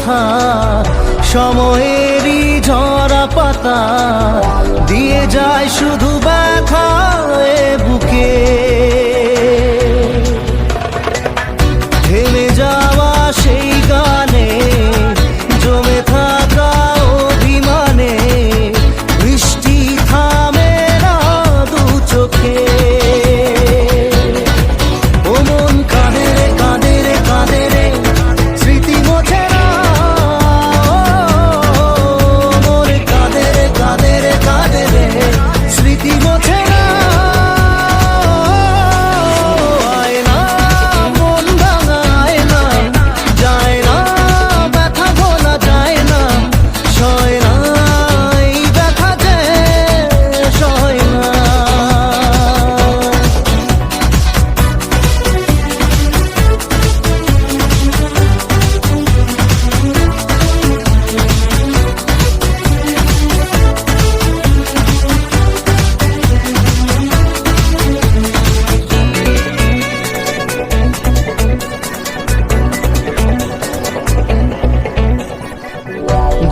কথা, সময়েরই ঝরা পাতা দিয়ে যায় শুধু ব্যথা এ বুকে। থেমে যাওয়া সেই গানে জমে থাকা অভিমানে বৃষ্টি থামে না দু চোখে। ও মন কাঁদে রে কাঁদে রে কাঁদে রে, স্মৃতি মোছে না। মন কাঁদে রে কাঁদে রে কাঁদে রে, স্মৃতি মোছে না।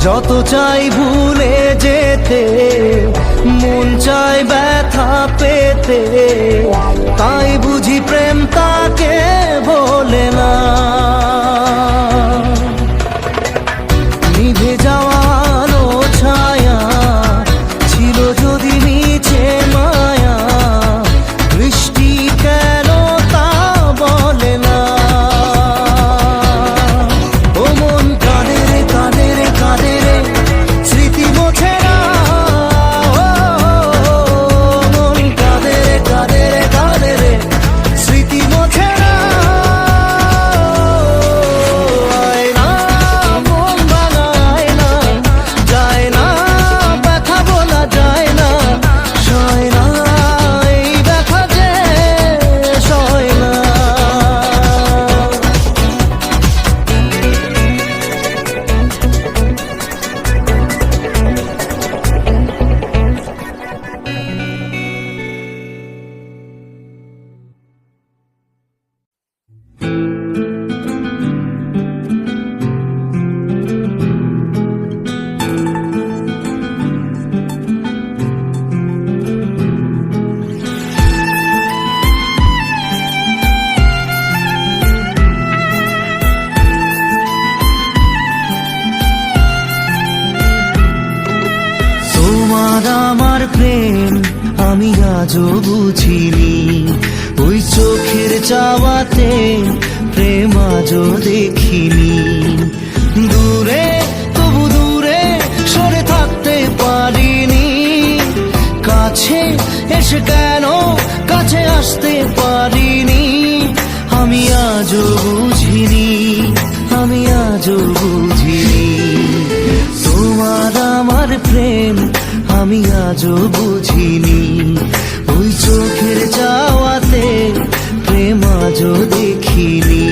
যত চাই ভুলে যেতে, মন চাই ব্যথা পেতে, তাই বুঝি প্রেম তাকে বলে না। নিভে যাওয়া আলো ছায়া ছিল যদি মিছে মায়া, বৃষ্টি কেন তা বলে না। ও মন কাঁদে রে কাঁদে রে কাঁদে রে, স্মৃতি মোছে না। মন কাঁদে রে কাঁদে রে কাঁদে রে, স্মৃতি মোছে না। আয় না মন ভাঙায় না, যায় না ব্যথা বলা যায় না, সয় না এই ব্যথা যে সয় না। তোমার আমার প্রেম আমি আজও বুঝিনি, ওই চোখের চাওয়াতে প্রেম আজও দেখিনি। দূরে তবু দূরে সরে থাকতে পারিনি, কাছে এসে কেন কাছে আসতে পারিনি। আমি আজও বুঝিনি, আমি আজও বুঝিনি, তোমার আমার প্রেম আমি আজও বুঝিনি, ওই চোখের চাওয়াতে প্রেম আজও দেখিনি।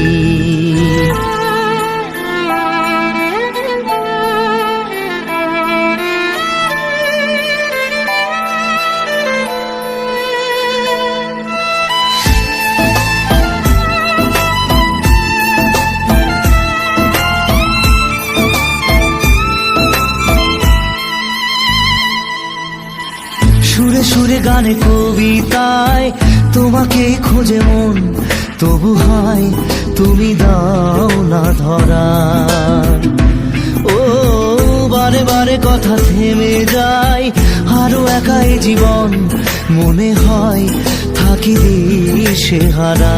সুরে সুরে গানে কবিতায় তোমাকে খোঁজে মন, তবু হায় তুমি দাও না ধরা। ও বারে বারে কথা থেমে যায়, আরো একাই জীবন মনে হয় থাকি দিশে হারা।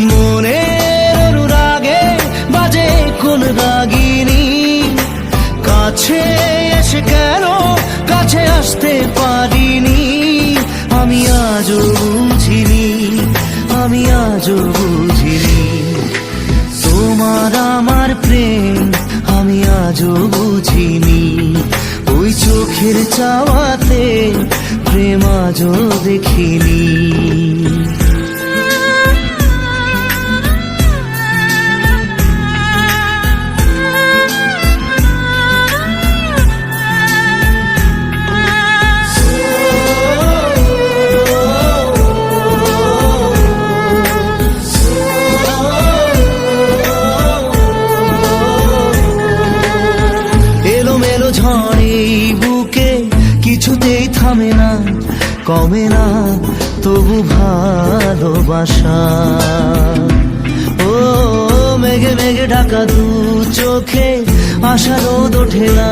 মনের অনুরাগে বাজে কোন রাগিনী, কাছে এসে কেন কাছে আসতে পারিনি। আমি আজও বুঝিনি, আমি আজও বুঝিনি, তোমার আমার প্রেম আমি আজও বুঝিনি, ওই চোখের চাওয়াতে প্রেম আজও দেখিনি। কমে না তবু ভালোবাসা। ও মেঘে মেঘে ঢাকা দু চোখে আশা রোদ ওঠে না,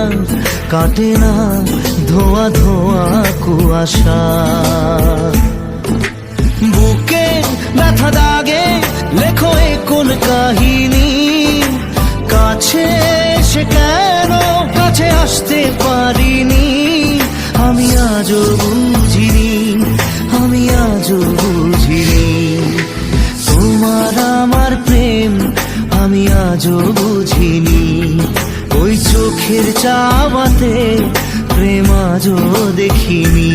কাটে না ধোয়া ধোয়া কুয়াশা। বুকে ব্যথা দাগে লেখো এ কোন কাহিনী, কাছে এসে কেন কাছে আসতে পারিনি। আমি আজও বুঝিনি, আমি আজও বুঝিনি তোমার আমার প্রেম, আমি আজও বুঝিনি। ওই চোখের চাওয়াতে প্রেম আজও দেখিনি।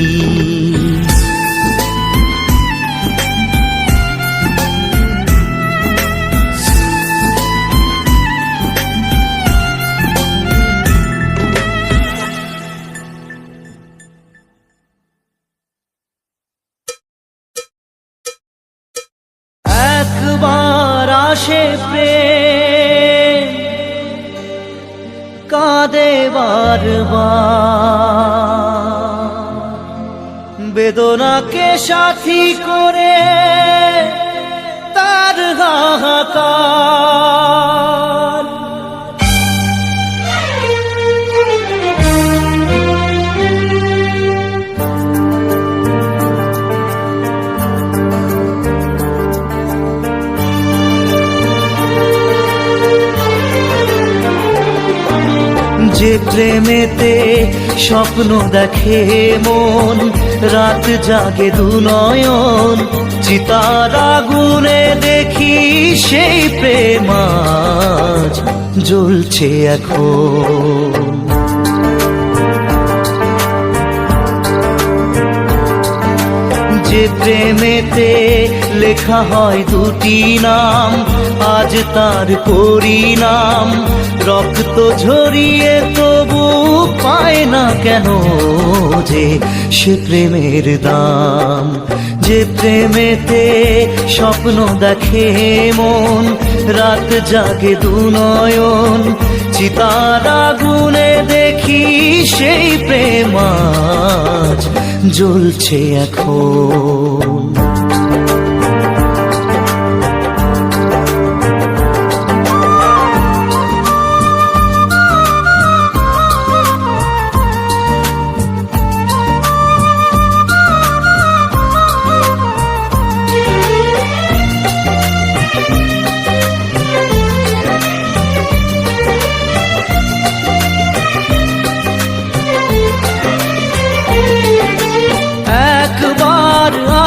একবার আসে প্রেম, কাঁদে বারবার, বেদনাকে সাথী করে তার হাহাকার। যে প্রেমেতে স্বপ্ন দেখে মন, রাত জাগে দু নয়ন, চিতার আগুনে দেখি সেই প্রেম আজ জ্বলছে এখন। যে প্রেমেতে লেখা হয় দুটি নাম, আজ তার পরিণাম রক্ত ঝরিয়ে তবু পায় না কেন যে সে প্রেমের দাম। যে প্রেমেতে স্বপ্ন দেখে মন, রাত জাগে দু নয়ন, চিতার আগুনে দেখি সেই প্রেম আজ জ্বলছে এখন।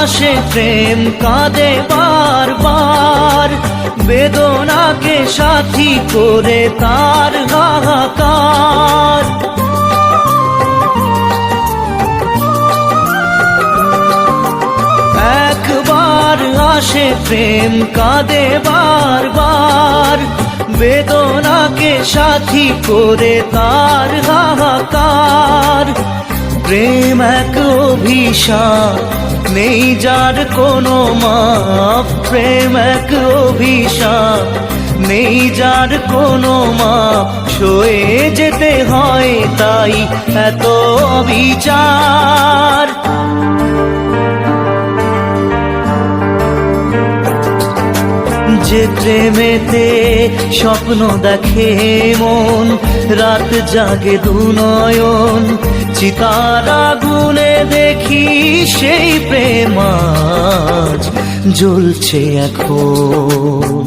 আসে প্রেম কাঁদে বারবার, বেদনাকে সাথী করে তার হাহাকার। একবার আসে প্রেম কাঁদে বারবার, বেদনাকে সাথী করে তার হাহাকার। প্রেম এক অভিশাপ, নেই যার কোনো মাপ। প্রেম এক অভিশাপ, নেই যার কোনো মাপ। সয়ে যেতে হয় তাই এত বিচার। যে প্রেমেতে স্বপ্ন দেখে মন, রাত জাগে দু নয়ন, চিতার আগুনে দেখি সেই প্রেম আজ জ্বলছে এখন।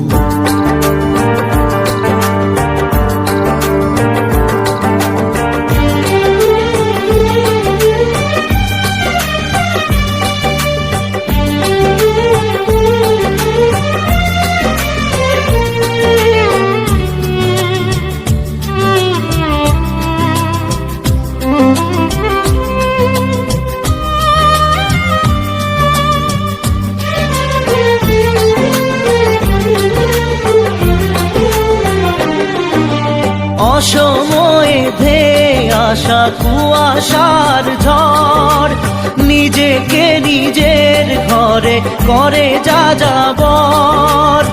অসময়ে ধেয়ে আসা কুয়াশার ঝড়, নিজেকে নিজের ঘরে করে যা যাবর।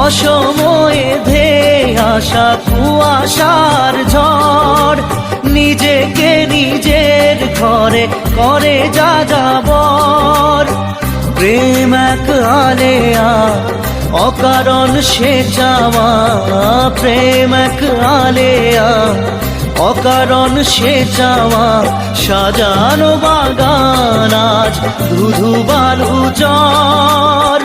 অসময়ে ধেয়ে আসা কুয়াশার ঝড়, নিজেকে নিজের ঘরে করে যা যাবর। প্রেম এক আলেয়া, অকারণ সে চাওয়া, প্রেম এক আলেয়া, অকারণ সে চাওয়া। সাজানো বাগান আজ ধুধু বালু চর।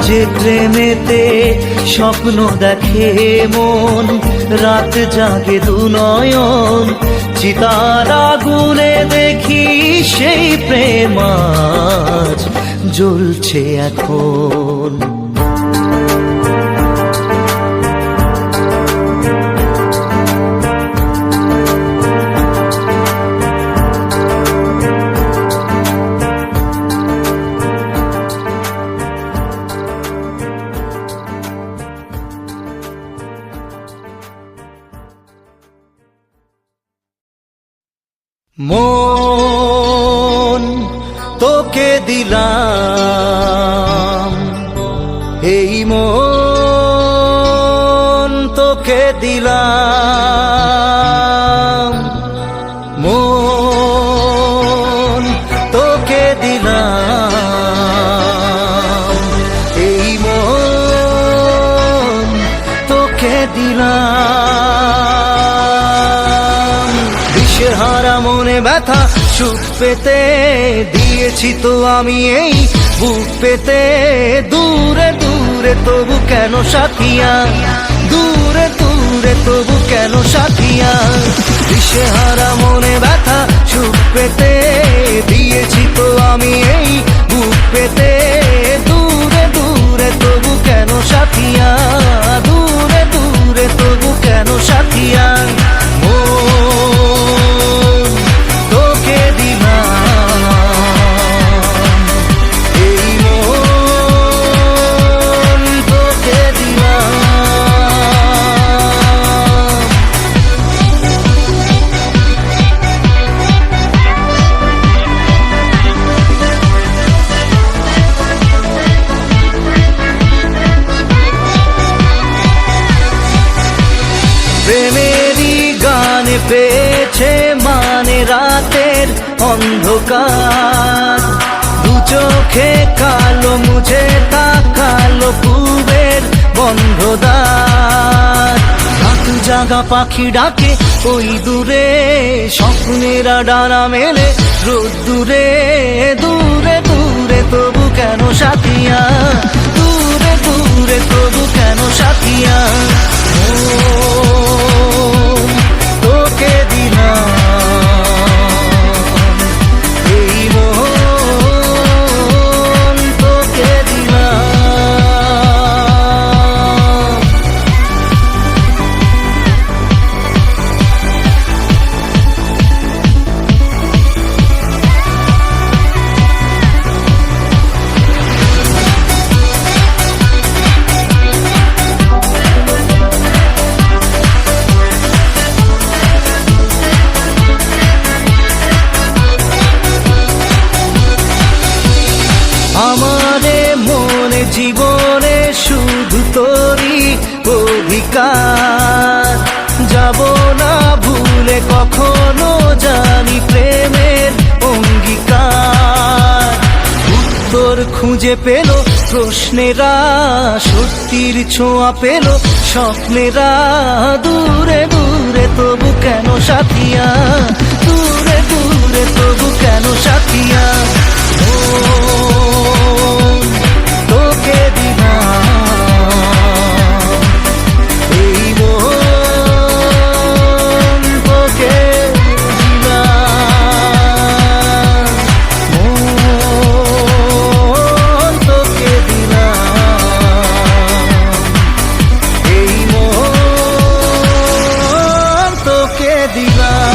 যে প্রেমেতে স্বপ্ন দেখে মন, রাত জাগে দু নয়ন, চিতার আগুনে দেখি সেই প্রেম আজ জ্বলছে এখন। মন তোকে দিলাম, এই মন তোকে দিলাম, মন তোকে দিলাম, এই মন তোকে দিলাম। দিশেহারা মনে ব্যথা সুখ পেতে দিয়েছি তো আমি এই বুক পেতে। দূরে দূরে তবু কেন সাথিয়া, দূরে দূরে তবু কেন সাথিয়া। দিশেহারা মনে ব্যথা সুখ পেতে দিয়েছি তো আমি এই বুক পেতে। দূরে দূরে তবু কেন সাথিয়া, দূরে দূরে তবু কেন সাথিয়া। প্রেমেরই গানে পেয়েছে মানে রাতের অন্ধকার। দু চোখে কালো মুঝে তাকালো পূবের বন্ধ দ্বার। রাত জাগা পাখি ডাকে ওই দূরে, স্বপ্নেরা ডানা মেলে রোদ দূরে। দূরে দূরে তবু কেন সাথিয়া, দূরে দূরে তবু কেন সাথিয়া। তোকে দিলাম, এই মন তোকে দিলাম। আমারে মনে জীবনে শুধু তোরই অধিকার। যাব না ভুলে কখনো জানি প্রেমের অঙ্গীকার। উত্তর খুঁজে পেল প্রশ্নেরা, সত্যির ছোঁয়া পেল স্বপ্নেরা। দূরে দূরে তবু কেন সাথিয়া, দূরে দূরে তবু কেন সাথিয়া। তোকে দিলাম, এই মন তোকে দিলাম, মন তোকে দিলাম, এই মন তোকে দিলাম।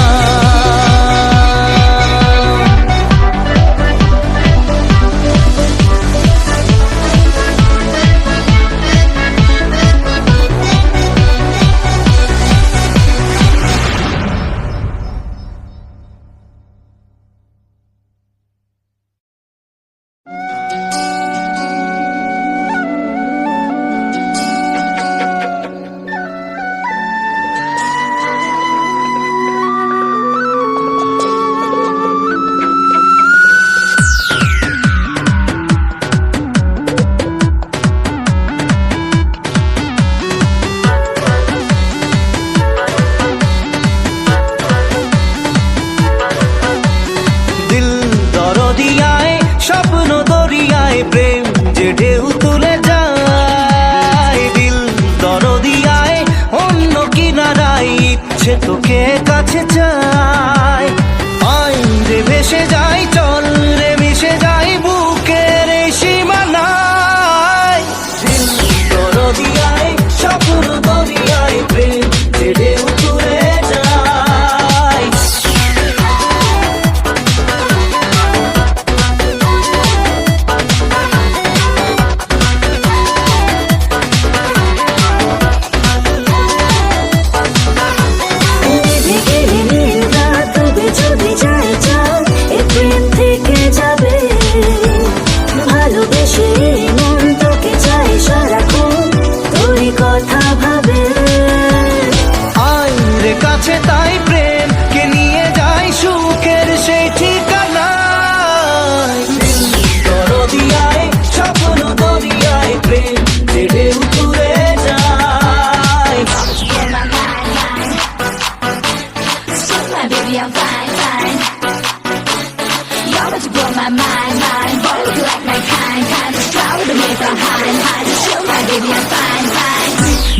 to blow my mind, mind. Boy, you like my kind of strong to make a high. Just show my baby I'm fine.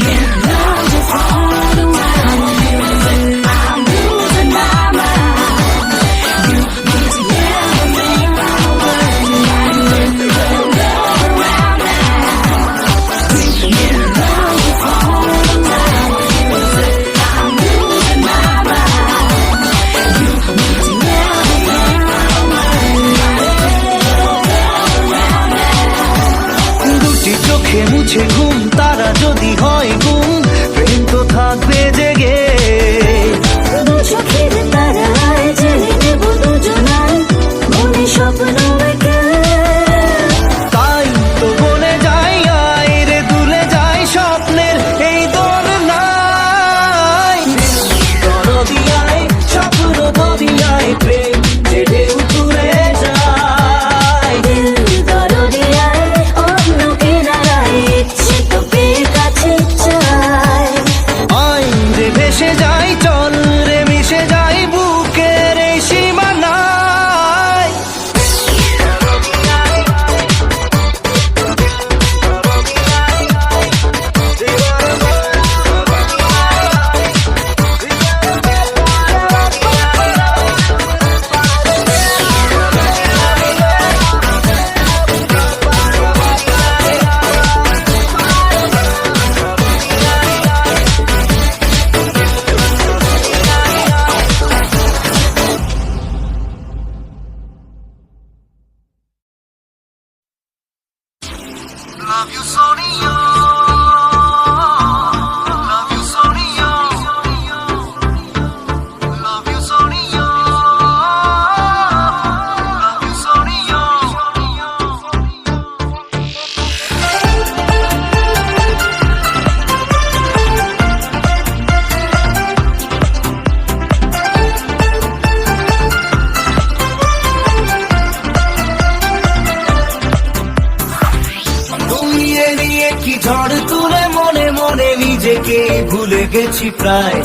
Yeah, love is all the while. I'm losing my mind. You need to never make my world. I'm with the love around now. Yeah, love is all the while. I'm losing my mind. You need to never make my দুটি চোখে মুছে ঘুম তারা যদি হয় গুম প্রেম তো থাকবে জেগে দু চোখের তারায় জেলে নেব দুজনায় মনে স্বপ্ন এঁকে তাই তো বলে যাই আয় রে দুলে যাই স্বপ্নের এই দোলনায় দরদিয়ায় স্বপ্ন দরিয়ায় প্রেম যে ঢেউ তুলে যায় দিল দরদিয়ায় অন্য কিনারায় ইচ্ছে তো পেয়ে কাছে চায় আয় রে ভেসে যাই চল রে মিশে যাই বুকের এই সীমানায় Love you, Sonia. Love you, Sonia. Love you, Sonia. Love you, Sonia. তুই এড়িয়ে কি ঝড় তুলে মনে মনে নিজেকে ভুলে গেছি প্রায়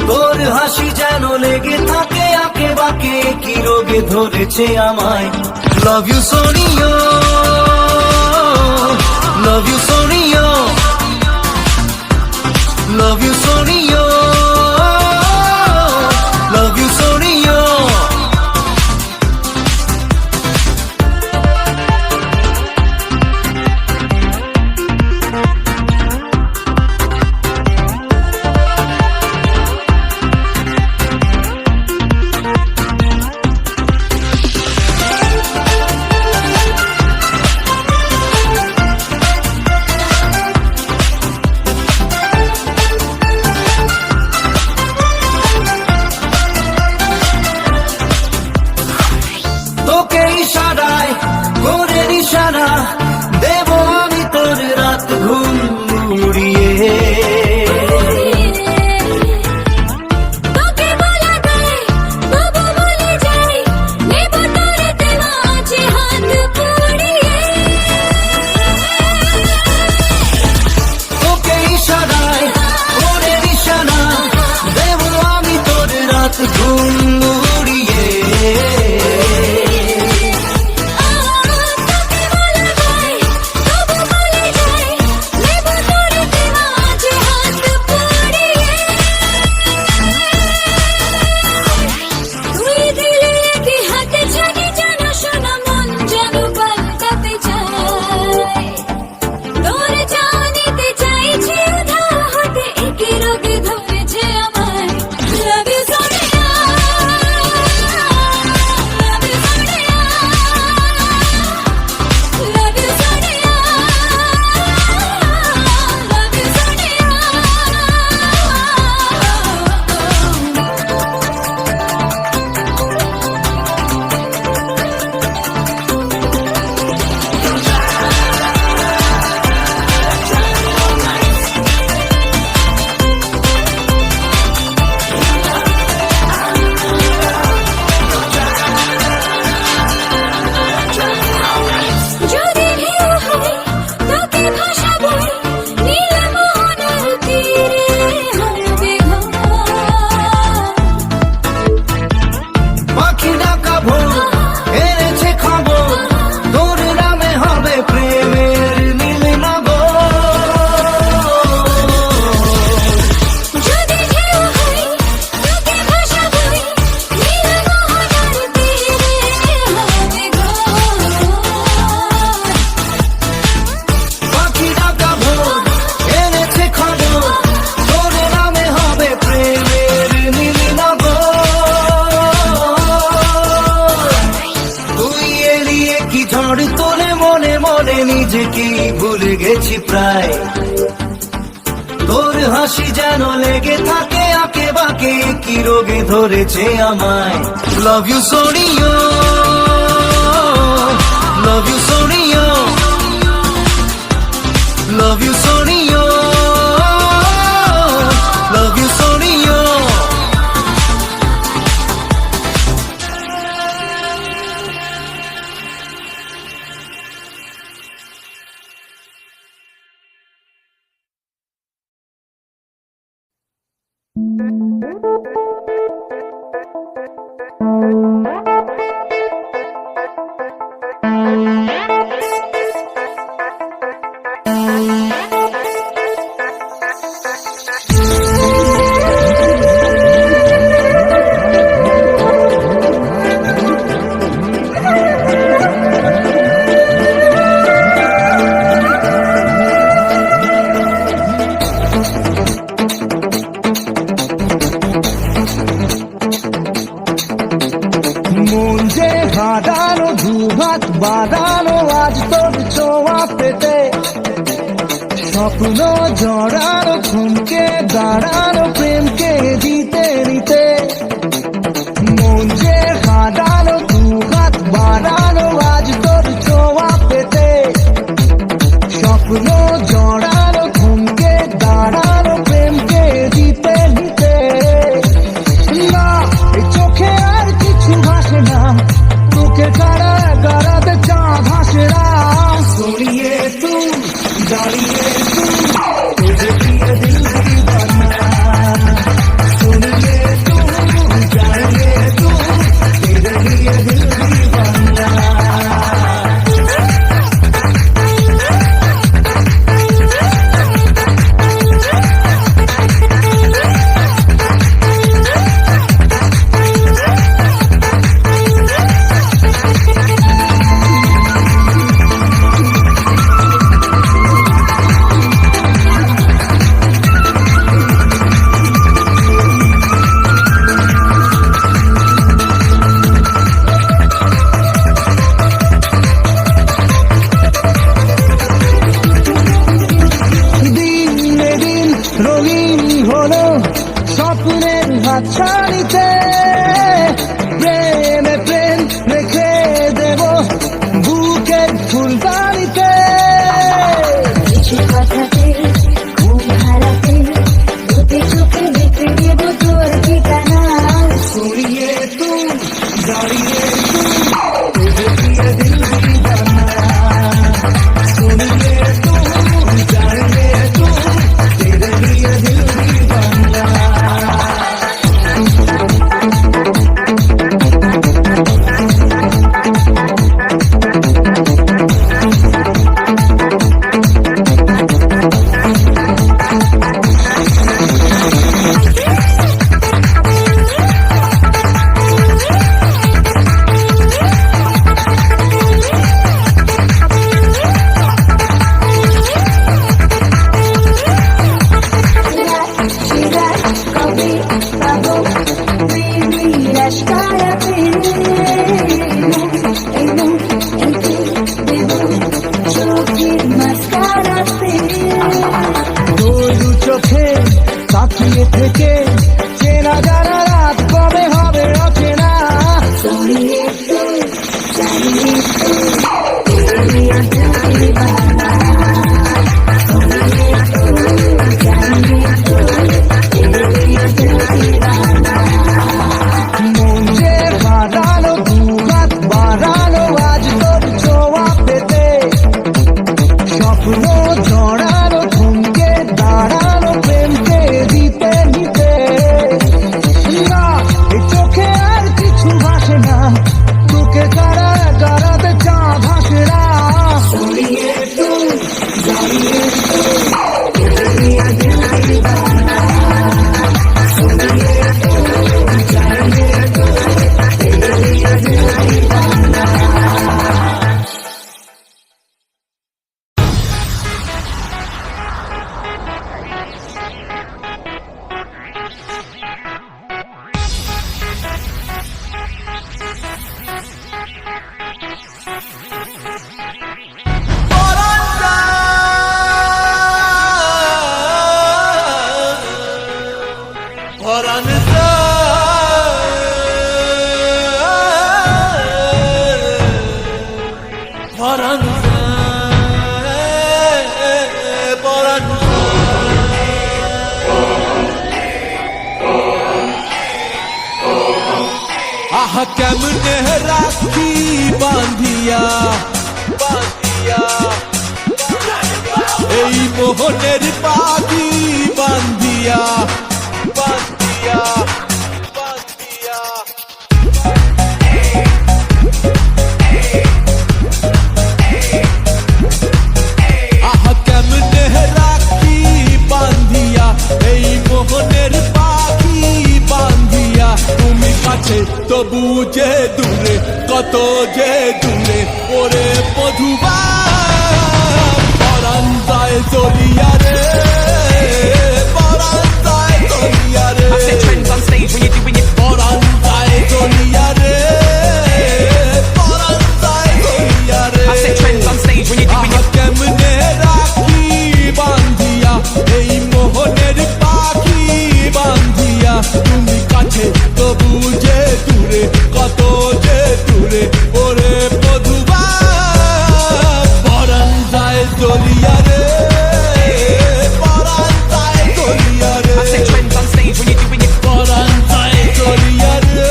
তোর হাসি যেন লেগে থাকে আঁকে বাঁকে কি রোগে ধরেছে আমায় love you Sonio love you Sonio love you Sonio love you Sonio তোকে ইশারায় করে নিশানা দেব আমি তোর রাত ঘুম উড়িয়ে তোকে বলা যায় বাবু বলে যাই নেব তোর দেওয়া আছে হাত পুড়িয়ে তোকে ইশারায় করে নিশানা দেব আমি তোর রাত ঘুম উড়িয়ে ঝড় তোলে মনে মনে নিজেকে ভুলে গেছি প্রায় তোর হাসি যেন লেগে থাকে আঁকে বাঁকে কি রোগে ধরেছে আমায় love you Sonia love you Sonia love you Sonia love you Sonia মন যে হারানো দুহাত বাঁধানো আজ তোর ছোঁয়া পেতে স্বপ্ন জড়ানো ঘুমকে দাঁড়ানো প্রেমকে দিতে নিতে মন যে হারানো দুহাত বাঁধানো আজ তোর ছোঁয়া পেতে স্বপ্ন জড়ানো ঘুমকে দাঁড়ানো প্রেমকে দিতে নিতে না এই চোখে আর কিছু ভাসে না তোকে ছাড়া গাড়াতে চাঁদ ভাসে না सोनिए तू जानिए तू तुझे दिए दिल दीवाना सोनिए तू जानिए तू तेरे लिए दिल दीवाना স্বপ্নের হাতছানিতে প্রেমে প্রেম রেখে দেব বুকের ফুলদানিতে কিছু কথাতে ঘুম হারাতে দুটি চোখে দেখে দেব তোর ঠিকানা सोनिए तू जानिए तू तुझे दिए दिल दीवाना सोनिए तू जानिए तू तेरे लिए दिल दीवाना মোহনের পাখি বান্ধিয়া বান্ধিয়া বান্ধিয়া আহা কেমনে রাখি বান্ধিয়া এই মোহনের পাখি বান্ধিয়া তুমি কাছে তবু যে দূরে কত যে দূরে ওরে মধুবা পরাণ যায় চলিয়া রে পরাণ যায় চলিয়া রে I set trends on stage when you're doing it. পরাণ যায় চলিয়া রে পরাণ যায় চলিয়া রে I set trends on stage when you're doing আহা it. কেমনে রাখি বান্ধিয়া এই মোহনের পাখি বান্ধিয়া তুমি কাছে তবু যে দূরে কত যে দূরে ওরে মধুবা পরাণ যায় চলিয়া রে পরাণ যায় চলিয়া রে I set trends on stage when you're doing it. পরাণ যায় চলিয়া রে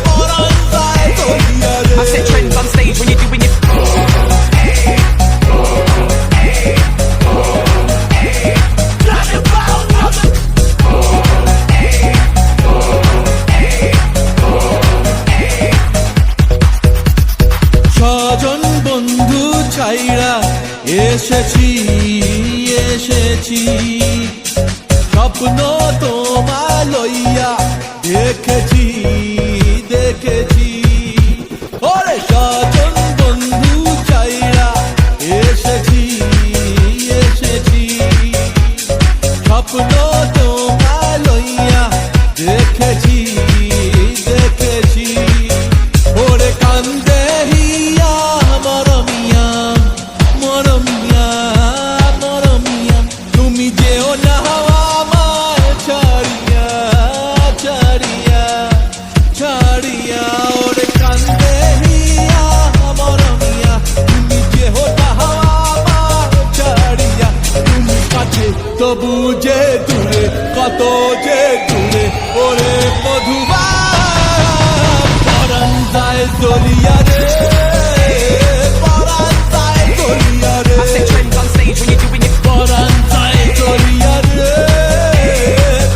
পরাণ যায় চলিয়া রে I set trends on stage when you're doing it. স্বজন বন্ধু ছাইরা এসেছি এসেছি স্বপ্ন তোমার লইয়া দেখেছি দেখেছি ওরে স্বজন বন্ধু ছাইরা এসেছি এসেছি স্বপ্ন তোমার লইয়া দেখেছি দেখেছি ওরে কান্দে হিয়া মরমিয়া মরমিয়া মরমিয়া তুমি যেও না আমার ছাড়িয়া ছাড়িয়া ছাড়িয়া ওরে কান্দে হিয়া মরমিয়া তুমি যেও না আমার ছাড়িয়া তুমি কাছে তবু যে দূরে কত যে দূরে ওরে মধুবা পরাণ যায় চলিয়া রে পরাণ যায় চলিয়া রে I set trends on stage when you're doing it. পরাণ যায় চলিয়া রে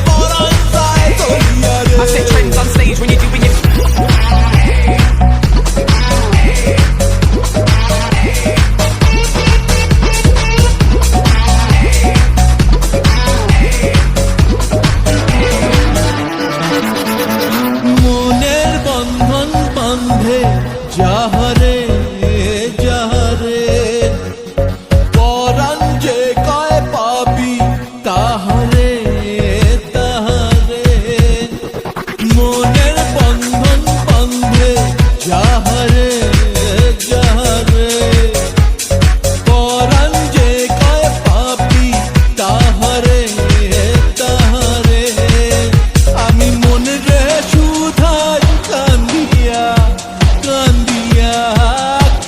পরাণ যায় চলিয়া রে I set trends on stage when you're doing it. মনের বন্ধন বান্ধে যাহারে যাহারে পরাণ যে কয় পাবি তাহারে তাহারে মনের বন্ধন বান্ধে যাহারে যাহারে পরাণ যে কয় পাবি তাহারে তাহারে আমি মনে রে সুধাই কান্দিয়া কান্দিয়া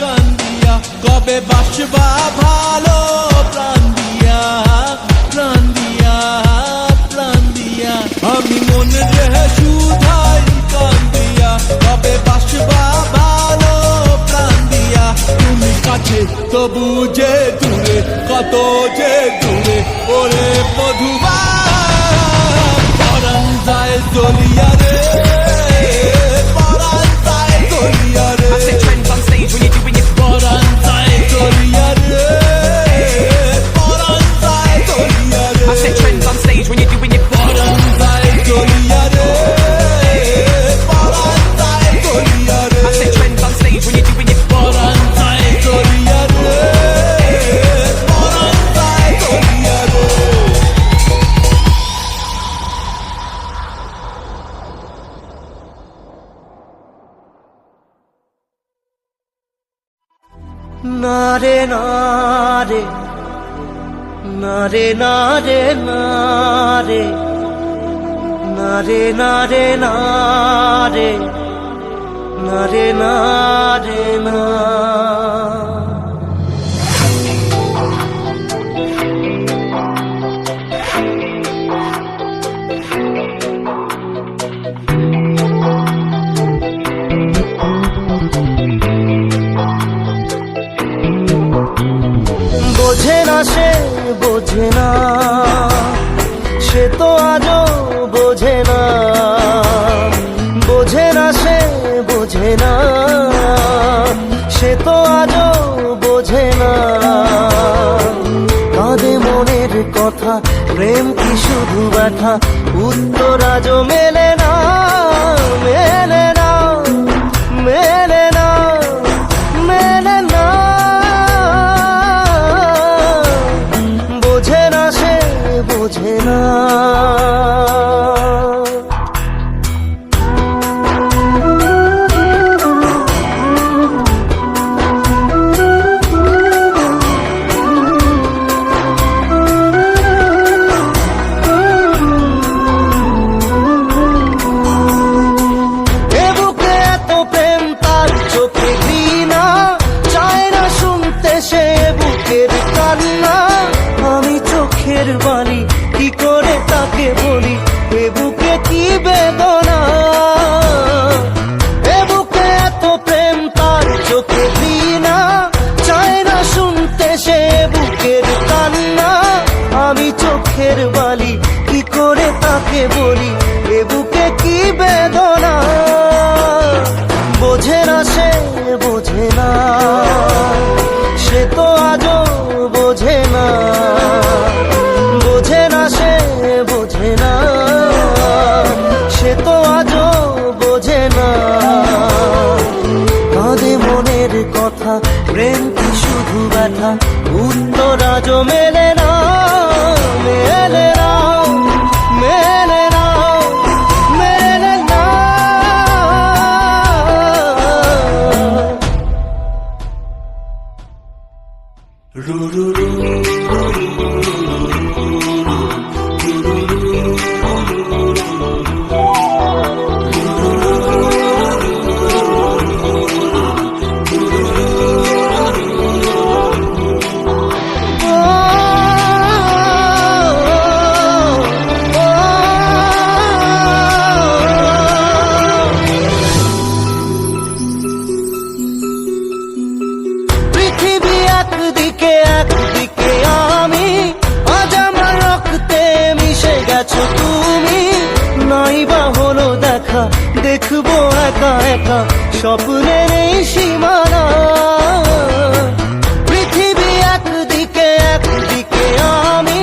কান্দিয়া কবে বাসবা ভালো প্রাণ দিয়া প্রাণ দিয়া প্রাণ দিয়া আমি মনে রে সুধাই কান্দিয়া কবে বাসবা ভালো প্রাণ দিয়া তুমি কাছে তবু যে দূরে কত যে দূরে ওরে মধুবা পরাণ যায় চলিয়া রে পরাণ যায় চলিয়া রে I set trends on stage when you're doing it. পরাণ যায় চলিয়া রে পরাণ যায় চলিয়া রে I set trends on stage when you're doing it. পরাণ যায় চলিয়া রে পরাণ যায় চলিয়া রে I set trends on stage when you're doing it. পরাণ যায় চলিয়া রে পরাণ যায় চলিয়া রে না রে না রে না রে না রে না রে না রে না রে না রে না রে না রে না বোঝে না সে বোঝে না, সে তো আজও বোঝে না, বোঝে না সে বোঝে না, সে তো আজও বোঝে না। কাঁদে মনের কথা, প্রেম কি শুধু ব্যথা, উত্তর আজও মেলে না, মেলে না, মেলে না, মেলে না। বোঝে না সে বোঝে না। বালি কি করে তাকে বলি, এ বুকে কি বেদনা, এ বুকে এত প্রেম তার চোখে ঘৃণা, চায় না শুনতে সে বুকের কান্না। আমি চোখের বালি কি করে তাকে বলি, এ বুকে কি বেদনা। বোঝে না সে বোঝে না, সে তো আজও বোঝে না, বোঝে না সে বোঝে না, সে তো আজও বোঝে না। কাঁদে মনের কথা, প্রেম কি শুধু ব্যথা, উত্তর আজও মেলে না, মেলে না, মেলে না, মেলে না। পৃথিবী একদিকে একদিকে আমি, আজ আমার রক্তে মিশে গেছো তুমি। নাই বা হলো দেখা, দেখবো একা একা স্বপ্নের এই সীমানা। পৃথিবী একদিকে একদিকে আমি,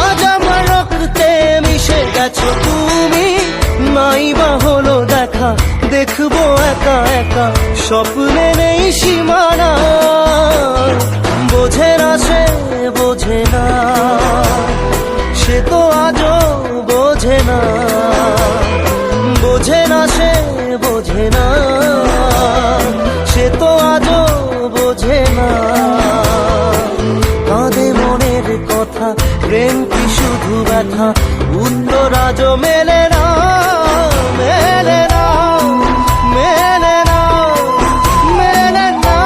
আজ আমার রক্তে মিশে গেছো তুমি। নাই বা হলো দেখা, দেখবো একা একা স্বপ্নের এই সীমানা। বোঝে না সে বোঝে না, সে তো আজও বোঝে না, বোঝে না সে বোঝে না, সে তো আজও বোঝে না। কাঁদে মনের কথা, প্রেম কি শুধু ব্যথা, উত্তর আজও মেলে না, মেলে না, মেলে না, মেলে না।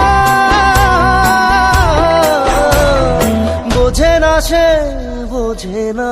বোঝে না সে বোঝে না।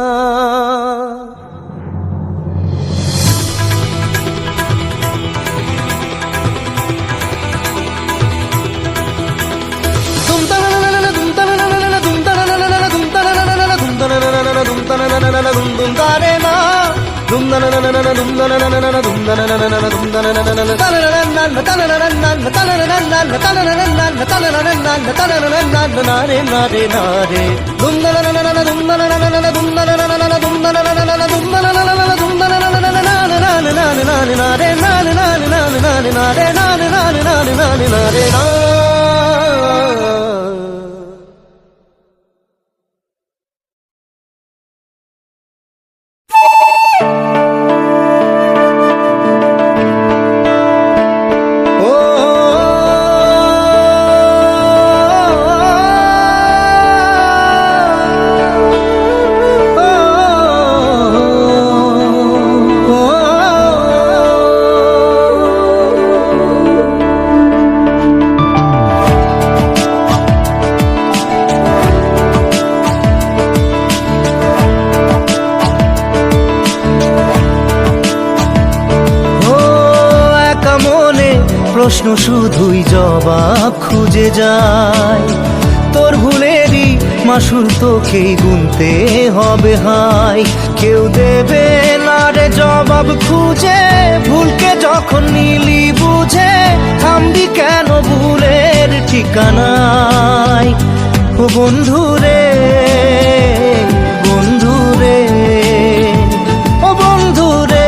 প্রশ্ন শুধুই জবাব খুঁজে যায়, তোর ভুলেরই মাসুল তোকেই গুনতে হবে হাই। কেউ দেবে না রে জবাব খুঁজে, ভুলকে যখন নিলি বুঝে থামবি কেন ভুলের ঠিকানায়। ও বন্ধু রে, বন্ধু রে, ও বন্ধু রে।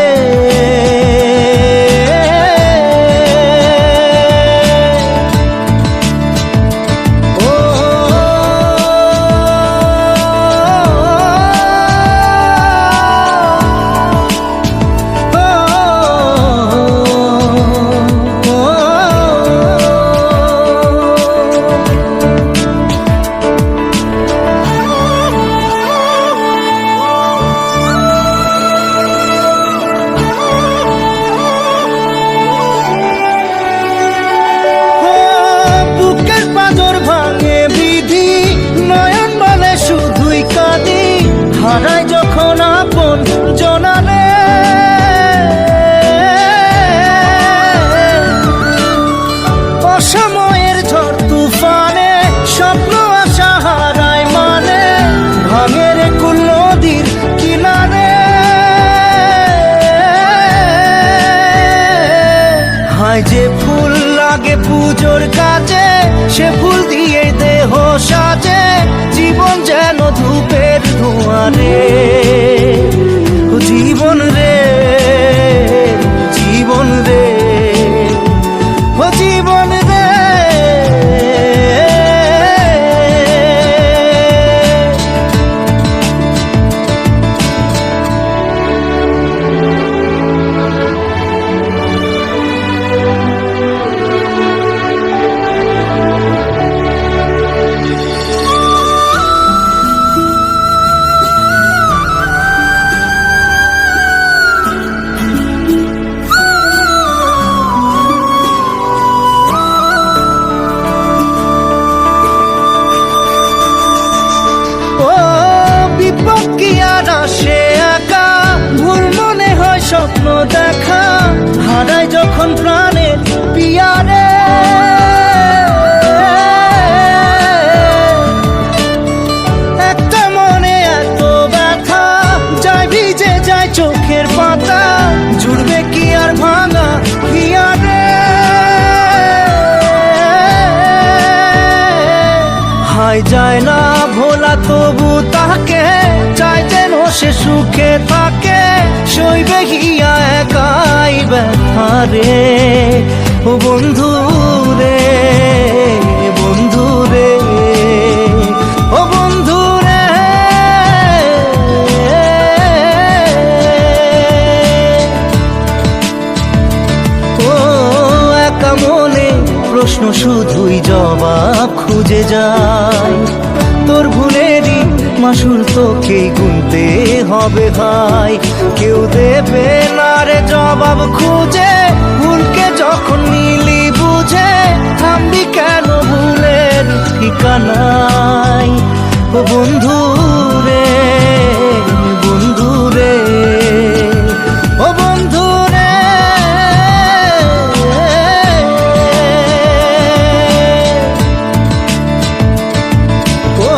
হারাই যখন আপন জনারে, অসময়ের ঝড় তুফানে স্বপ্ন আশা হারায় মানে, ভাঙের কুল নদীর কিনারে। হায় যে ফুল লাগে পুজোর কাজে, সে ফুল দিয়ে দেহ সাজে, জীবন যেন ধূপের ধোঁয়ারে। ও জীবন রে, জীবন রে, ও জীবন রে। সে একা ভুল মনে হয় স্বপ্ন দেখা, হারাই যখন প্রাণের পিয়ারে। একটা মনে এত ব্যথা যায় ভিজে যায় চোখের পাতা, জুড়বে কি আর ভাঙা হিয়ারে। হায় যায় না ভোলা তবু তাকে চাই যেন সে সুখে থাকে, সইবে হিয়া একাই ব্যথা রে। ও বন্ধু রে, বন্ধু রে, ও বন্ধু রে। ও একা মনে প্রশ্ন শুধুই জবাব খুঁজে যায়, তোর ভুলেরই মাসুল তোকেই গুনতে হবে ভাই। কেউ দেবে না রে জবাব খুঁজে, ভুলকে যখন নিলি বুঝে থামবি কেন ভুলের ঠিকানায়। ও বন্ধু রে, বন্ধু রে, ও বন্ধু রে। ও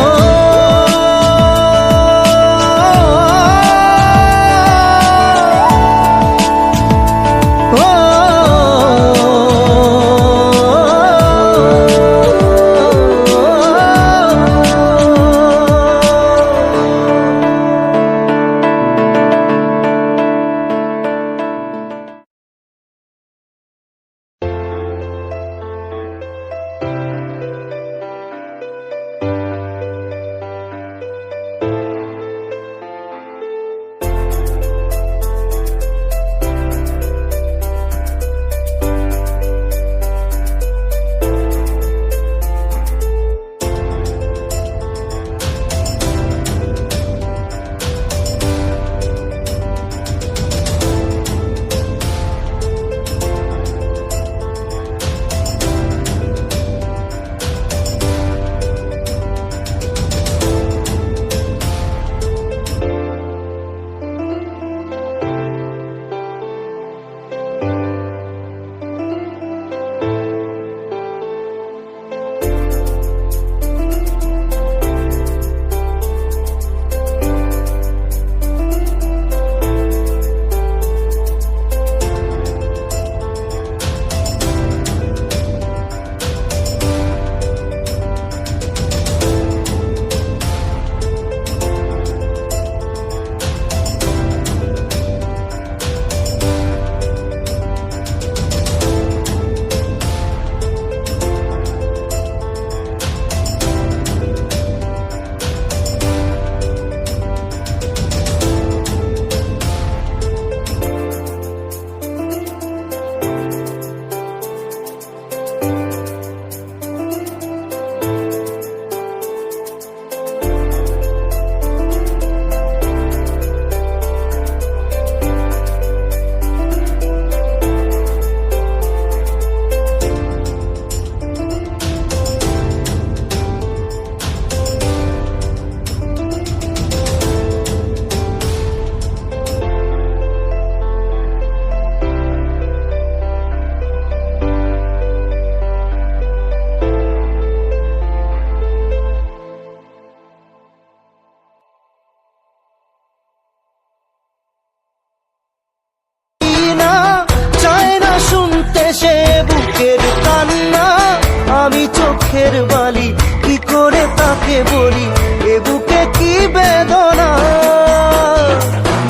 তাকে বলি এ বুকে কি বেদনা,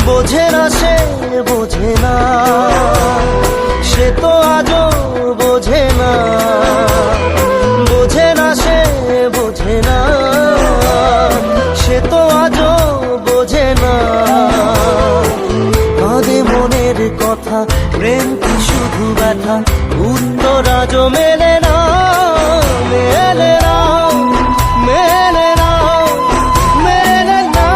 বোঝে না সে বোঝে না, সে তো আজও বোঝে না, বোঝে না সে বোঝে না, সে তো আজও বোঝে না। কাঁদে মনের কথা, প্রেম কি শুধু ব্যথা, উত্তর আজও মেলে না, মেলে না, মেলে না, মেলে না।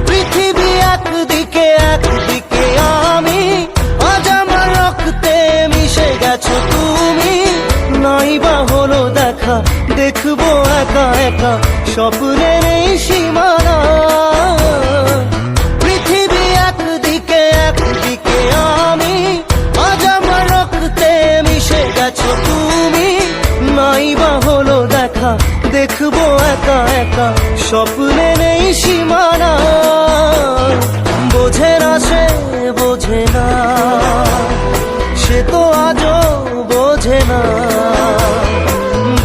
পৃথিবী একদিকে একদিকে আমি, আজ আমার রক্তে মিশে গেছো তুমি, নাই বা হলো দেখা, দেখবো একা একা স্বপ্নের এই সীমানা। পৃথিবী একদিকে একদিকে আমি, আজ আমার রক্তে মিশে গেছো তুমি, নাই বা হলো দেখা, দেখবো একা একা স্বপ্নের এই সীমানা। বোঝে না সে বোঝে না, সে তো আজও বোঝে না,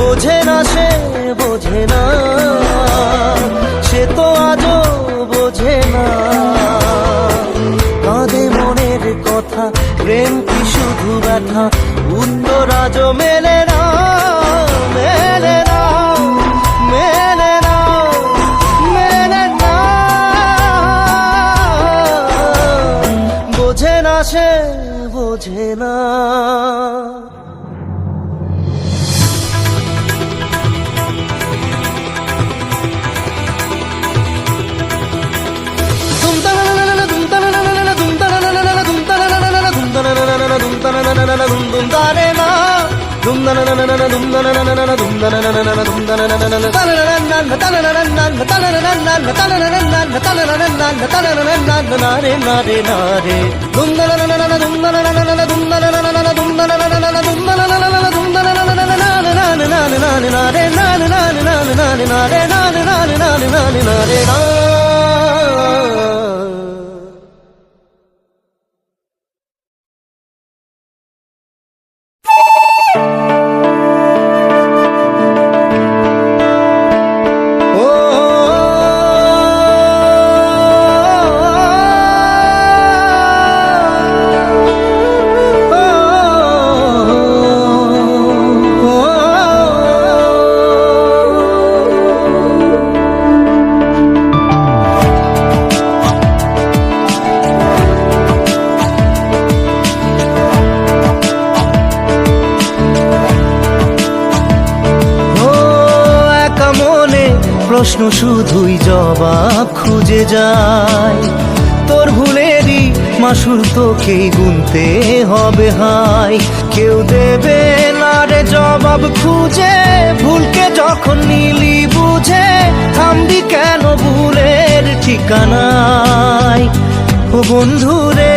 বোঝে না সে বোঝে না, সে তো আজও বোঝে না। কাঁদে মনের কথা, প্রেম কি শুধু ব্যথা, উত্তর আজও মেলে না, মেলে না, মেলে না, মেলে না। বোঝে না সে বোঝে না। প্রশ্ন শুধুই জবাব খুঁজে যায়, তোর ভুলেরই মাসুল তোকেই গুনতে হবে হাই। কেউ দেবে না রে জবাব খুঁজে, ভুলকে যখন নিলি বুঝে, থামবি কেন ভুলের ঠিকানায়। ও বন্ধু রে